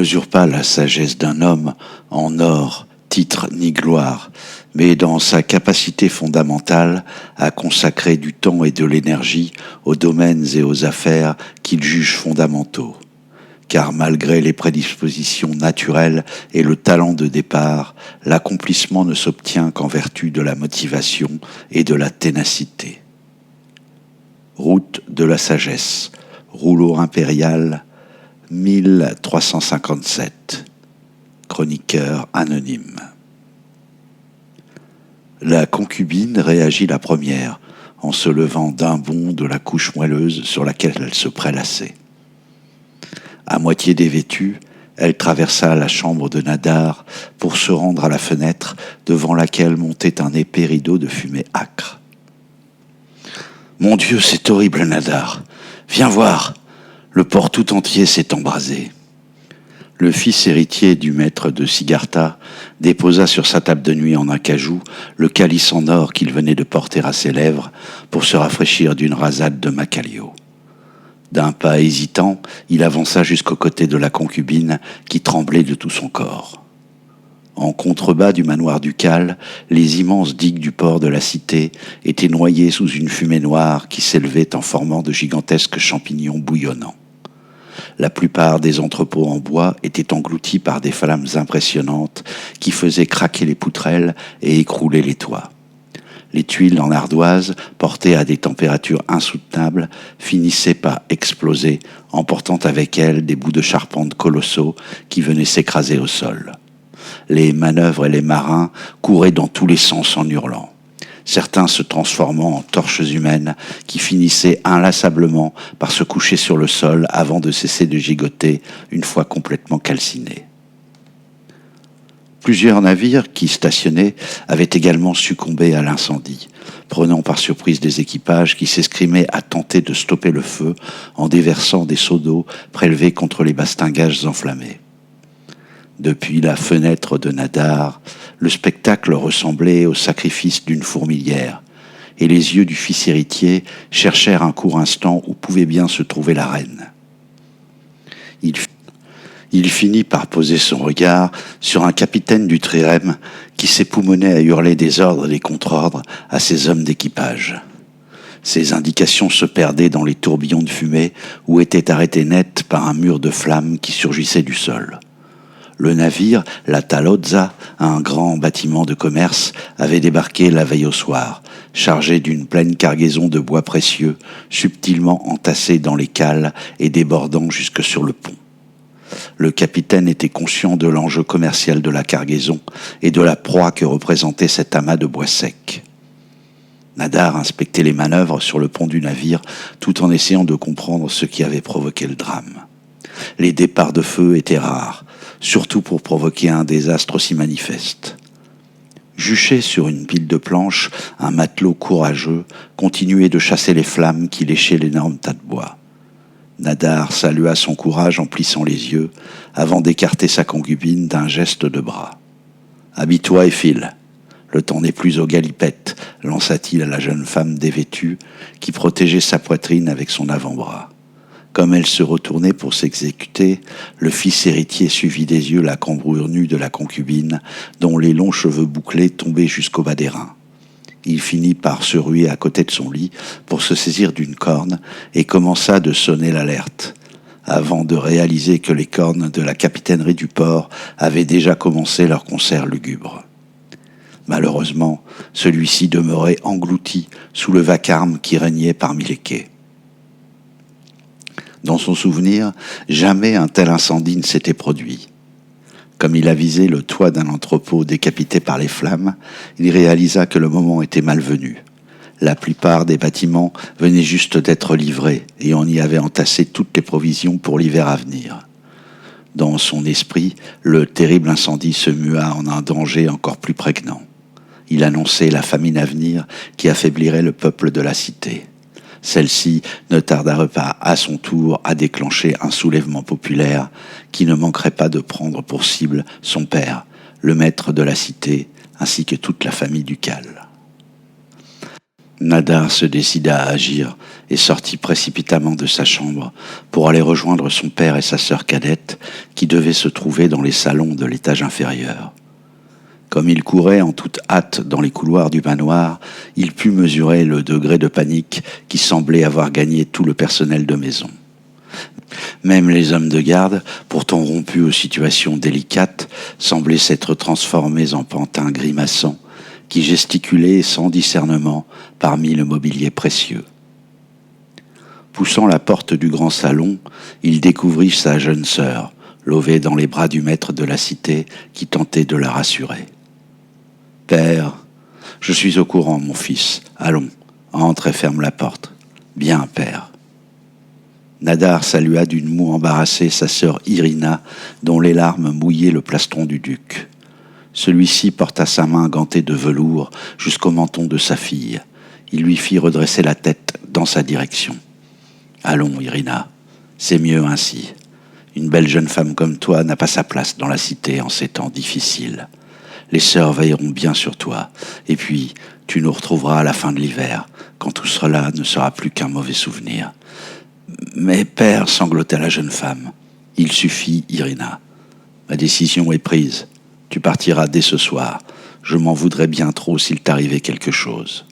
mesure pas la sagesse d'un homme en or, titre ni gloire, mais dans sa capacité fondamentale à consacrer du temps et de l'énergie aux domaines et aux affaires qu'il juge fondamentaux. Car malgré les prédispositions naturelles et le talent de départ, l'accomplissement ne s'obtient qu'en vertu de la motivation et de la ténacité. Route de la sagesse, rouleau impérial, 1357. Chroniqueur anonyme. La concubine réagit la première, en se levant d'un bond de la couche moelleuse sur laquelle elle se prélassait. À moitié dévêtue, elle traversa la chambre de Nadar pour se rendre à la fenêtre devant laquelle montait un épais rideau de fumée âcre. « Mon Dieu, c'est horrible, Nadar. Viens voir. Le port tout entier s'est embrasé. » Le fils héritier du maître de Siddhartha déposa sur sa table de nuit en acajou le calice en or qu'il venait de porter à ses lèvres pour se rafraîchir d'une rasade de Macalio. D'un pas hésitant, il avança jusqu'aux côtés de la concubine qui tremblait de tout son corps. En contrebas du manoir ducal, les immenses digues du port de la cité étaient noyées sous une fumée noire qui s'élevait en formant de gigantesques champignons bouillonnants. La plupart des entrepôts en bois étaient engloutis par des flammes impressionnantes qui faisaient craquer les poutrelles et écrouler les toits. Les tuiles en ardoise, portées à des températures insoutenables, finissaient par exploser, emportant avec elles des bouts de charpente colossaux qui venaient s'écraser au sol. Les manœuvres et les marins couraient dans tous les sens en hurlant, certains se transformant en torches humaines qui finissaient inlassablement par se coucher sur le sol avant de cesser de gigoter une fois complètement calcinés. Plusieurs navires qui stationnaient avaient également succombé à l'incendie, prenant par surprise des équipages qui s'escrimaient à tenter de stopper le feu en déversant des seaux d'eau prélevés contre les bastingages enflammés. Depuis la fenêtre de Nadar, le spectacle ressemblait au sacrifice d'une fourmilière, et les yeux du fils héritier cherchèrent un court instant où pouvait bien se trouver la reine. Il finit par poser son regard sur un capitaine du trirème qui s'époumonnait à hurler des ordres et des contre-ordres à ses hommes d'équipage. Ses indications se perdaient dans les tourbillons de fumée ou étaient arrêtées net par un mur de flammes qui surgissait du sol. Le navire, la Talozza, un grand bâtiment de commerce, avait débarqué la veille au soir, chargé d'une pleine cargaison de bois précieux, subtilement entassés dans les cales et débordant jusque sur le pont. Le capitaine était conscient de l'enjeu commercial de la cargaison et de la proie que représentait cet amas de bois sec. Nadar inspectait les manœuvres sur le pont du navire tout en essayant de comprendre ce qui avait provoqué le drame. Les départs de feu étaient rares, surtout pour provoquer un désastre aussi manifeste. Juché sur une pile de planches, un matelot courageux continuait de chasser les flammes qui léchaient l'énorme tas de bois. Nadar salua son courage en plissant les yeux, avant d'écarter sa concubine d'un geste de bras. « Habille-toi et file. Le temps n'est plus aux galipettes, lança-t-il à la jeune femme dévêtue qui protégeait sa poitrine avec son avant-bras. Comme elle se retournait pour s'exécuter, le fils héritier suivit des yeux la cambrure nue de la concubine, dont les longs cheveux bouclés tombaient jusqu'au bas des reins. Il finit par se ruer à côté de son lit pour se saisir d'une corne et commença de sonner l'alerte, avant de réaliser que les cornes de la capitainerie du port avaient déjà commencé leur concert lugubre. Malheureusement, celui-ci demeurait englouti sous le vacarme qui régnait parmi les quais. Dans son souvenir, jamais un tel incendie ne s'était produit. Comme il avisait le toit d'un entrepôt décapité par les flammes, il réalisa que le moment était malvenu. La plupart des bâtiments venaient juste d'être livrés et on y avait entassé toutes les provisions pour l'hiver à venir. Dans son esprit, le terrible incendie se mua en un danger encore plus prégnant. Il annonçait la famine à venir qui affaiblirait le peuple de la cité. Celle-ci ne tarda pas à son tour à déclencher un soulèvement populaire qui ne manquerait pas de prendre pour cible son père, le maître de la cité, ainsi que toute la famille ducale. Nadar se décida à agir et sortit précipitamment de sa chambre pour aller rejoindre son père et sa sœur cadette qui devaient se trouver dans les salons de l'étage inférieur. Comme il courait en toute hâte dans les couloirs du manoir, il put mesurer le degré de panique qui semblait avoir gagné tout le personnel de maison. Même les hommes de garde, pourtant rompus aux situations délicates, semblaient s'être transformés en pantins grimaçants qui gesticulaient sans discernement parmi le mobilier précieux. Poussant la porte du grand salon, il découvrit sa jeune sœur, levée dans les bras du maître de la cité qui tentait de la rassurer. « Père, je suis au courant, mon fils. Allons, entre et ferme la porte. Bien, père. » Nadar salua d'une moue embarrassée sa sœur Irina, dont les larmes mouillaient le plastron du duc. Celui-ci porta sa main gantée de velours jusqu'au menton de sa fille. Il lui fit redresser la tête dans sa direction. « Allons, Irina, c'est mieux ainsi. Une belle jeune femme comme toi n'a pas sa place dans la cité en ces temps difficiles. Les sœurs veilleront bien sur toi, et puis tu nous retrouveras à la fin de l'hiver, quand tout cela ne sera plus qu'un mauvais souvenir. » « Mais père, sanglota la jeune femme, il suffit, Irina. Ma décision est prise. Tu partiras dès ce soir. Je m'en voudrais bien trop s'il t'arrivait quelque chose. »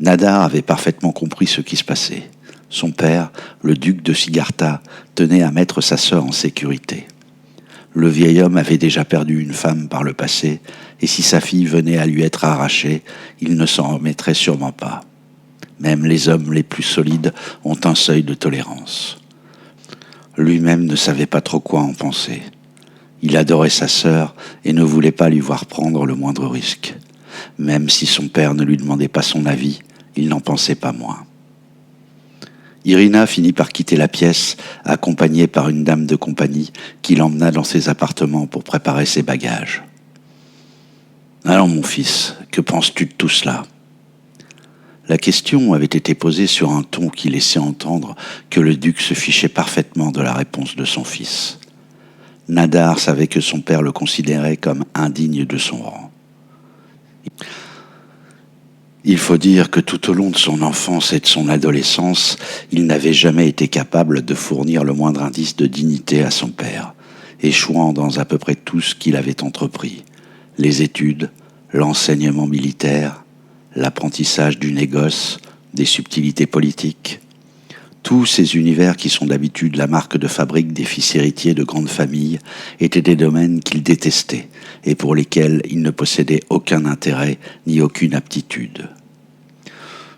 Nadar avait parfaitement compris ce qui se passait. Son père, le duc de Siddhartha, tenait à mettre sa sœur en sécurité. Le vieil homme avait déjà perdu une femme par le passé, et si sa fille venait à lui être arrachée, il ne s'en remettrait sûrement pas. Même les hommes les plus solides ont un seuil de tolérance. Lui-même ne savait pas trop quoi en penser. Il adorait sa sœur et ne voulait pas lui voir prendre le moindre risque. Même si son père ne lui demandait pas son avis, il n'en pensait pas moins. Irina finit par quitter la pièce, accompagnée par une dame de compagnie qui l'emmena dans ses appartements pour préparer ses bagages. « Alors mon fils, que penses-tu de tout cela ?» La question avait été posée sur un ton qui laissait entendre que le duc se fichait parfaitement de la réponse de son fils. Nadar savait que son père le considérait comme indigne de son rang. Il faut dire que tout au long de son enfance et de son adolescence, il n'avait jamais été capable de fournir le moindre indice de dignité à son père, échouant dans à peu près tout ce qu'il avait entrepris, les études, l'enseignement militaire, l'apprentissage du négoce, des subtilités politiques. Tous ces univers qui sont d'habitude la marque de fabrique des fils héritiers de grandes familles étaient des domaines qu'il détestait et pour lesquels il ne possédait aucun intérêt ni aucune aptitude.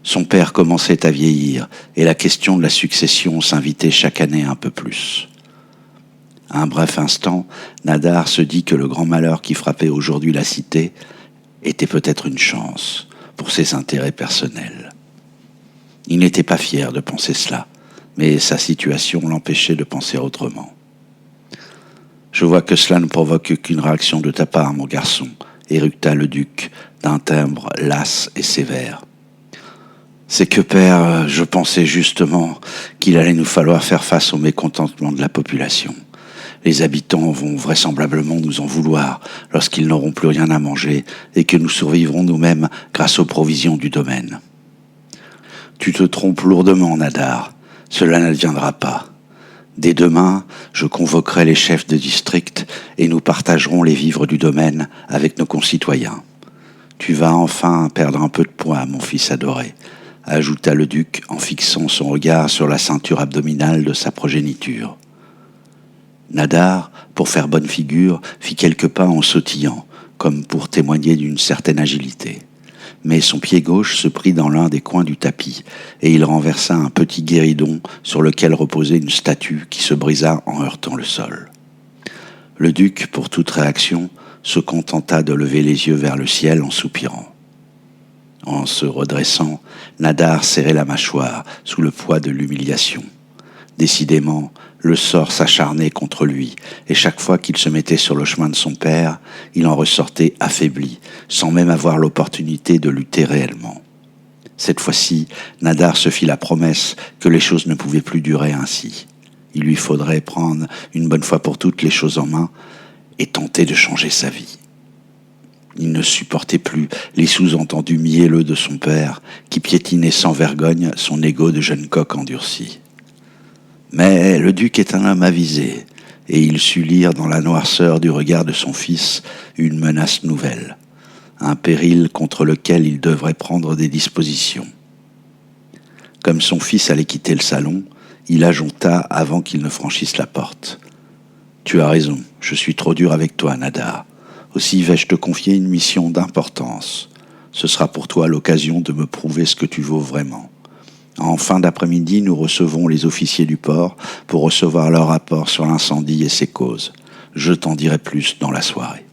Son père commençait à vieillir et la question de la succession s'invitait chaque année un peu plus. À un bref instant, Nadar se dit que le grand malheur qui frappait aujourd'hui la cité était peut-être une chance pour ses intérêts personnels. Il n'était pas fier de penser cela, mais sa situation l'empêchait de penser autrement. « Je vois que cela ne provoque qu'une réaction de ta part, mon garçon, » éructa le duc d'un timbre las et sévère. « C'est que, père, je pensais justement qu'il allait nous falloir faire face au mécontentement de la population. Les habitants vont vraisemblablement nous en vouloir lorsqu'ils n'auront plus rien à manger et que nous survivrons nous-mêmes grâce aux provisions du domaine. » « Tu te trompes lourdement, Nadar. Cela n'adviendra pas. Dès demain, je convoquerai les chefs de district et nous partagerons les vivres du domaine avec nos concitoyens. Tu vas enfin perdre un peu de poids, mon fils adoré, » ajouta le duc en fixant son regard sur la ceinture abdominale de sa progéniture. Nadar, pour faire bonne figure, fit quelques pas en sautillant, comme pour témoigner d'une certaine agilité. Mais son pied gauche se prit dans l'un des coins du tapis, et il renversa un petit guéridon sur lequel reposait une statue qui se brisa en heurtant le sol. Le duc, pour toute réaction, se contenta de lever les yeux vers le ciel en soupirant. En se redressant, Nadar serrait la mâchoire sous le poids de l'humiliation. Décidément, le sort s'acharnait contre lui, et chaque fois qu'il se mettait sur le chemin de son père, il en ressortait affaibli, sans même avoir l'opportunité de lutter réellement. Cette fois-ci, Nadar se fit la promesse que les choses ne pouvaient plus durer ainsi. Il lui faudrait prendre une bonne fois pour toutes les choses en main et tenter de changer sa vie. Il ne supportait plus les sous-entendus mielleux de son père, qui piétinait sans vergogne son égo de jeune coq endurci. Mais le duc est un homme avisé, et il sut lire dans la noirceur du regard de son fils une menace nouvelle, un péril contre lequel il devrait prendre des dispositions. Comme son fils allait quitter le salon, il ajouta avant qu'il ne franchisse la porte. « Tu as raison, je suis trop dur avec toi, Nadar. Aussi vais-je te confier une mission d'importance. Ce sera pour toi l'occasion de me prouver ce que tu vaux vraiment. En fin d'après-midi, nous recevons les officiers du port pour recevoir leur rapport sur l'incendie et ses causes. Je t'en dirai plus dans la soirée. »